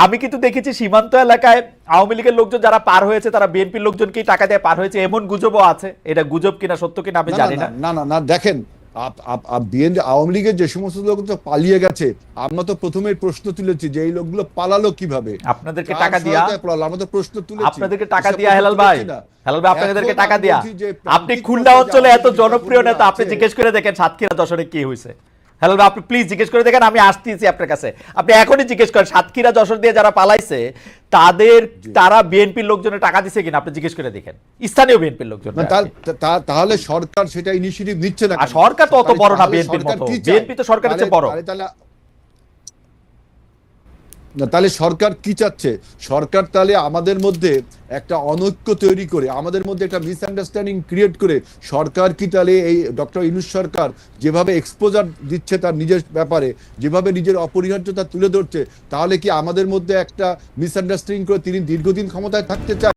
আমি কিন্তু দেখেছি সীমান্ত এলাকায় আওয়ামী লীগের লোকজন যারা পার হয়েছে তারা বিএনপির লোকজনকেই টাকা দিয়ে পার হয়েছে, এমন গুজবও আছে। এটা গুজব কিনা সত্য কিনা আমি জানি না। না না না দেখেন, বিএনপি আওয়ামী লীগের যে সমস্ত লোক তো পালিয়ে গেছে, আমরা তো প্রথমেই প্রশ্ন তুলেছি যে এই লোকগুলো পালালো কিভাবে। আপনাদেরকে টাকা দিয়া আমরা তো প্রশ্ন তুলেছি, আপনাদেরকে টাকা দিয়া হেলাল ভাই, হেলাল ভাই আপনাদেরকে টাকা দিয়া। আপনি খুলনা অঞ্চলে এত জনপ্রিয় নেতা, আপনি জিজ্ঞেস করে দেখেন সাতক্ষীরা যশোরে কি হয়েছে। হেলাল ভাই আপনি প্লিজ জিজ্ঞেস করে দেখেন, আমি আসতেছি আপনার কাছে। আপনি এখনই জিজ্ঞেস করেন সাতক্ষীরা যশোর দিয়ে যারা পালাইছে তারা বিএনপির লোকজনের টাকা দিছে কিনা, আপনি জিজ্ঞেস করে দেখেন স্থানীয় বিএনপির লোকজন। তাহলে সরকার সেটা ইনিশিয়েটিভ নিচ্ছে না। আর সরকার তো অত বড় না বিএনপির মতো, বিএনপি তো সরকারের চেয়ে বড়। তাহলে সরকার কি চাচ্ছে? সরকার তাহলে আমাদের মধ্যে একটা অনৈক্য তৈরি করে, আমাদের মধ্যে একটা মিসআন্ডারস্ট্যান্ডিং ক্রিয়েট করে, সরকার কি তাহলে এই ডক্টর ইউনূস সরকার যেভাবে এক্সপোজার দিচ্ছে তার নিজের ব্যাপারে, যেভাবে নিজের অপরিহার্যতা তুলে ধরছে, তাহলে কি আমাদের মধ্যে একটা মিসআন্ডারস্ট্যান্ডিং করে তিনি দীর্ঘদিন ক্ষমতায় থাকতে চান?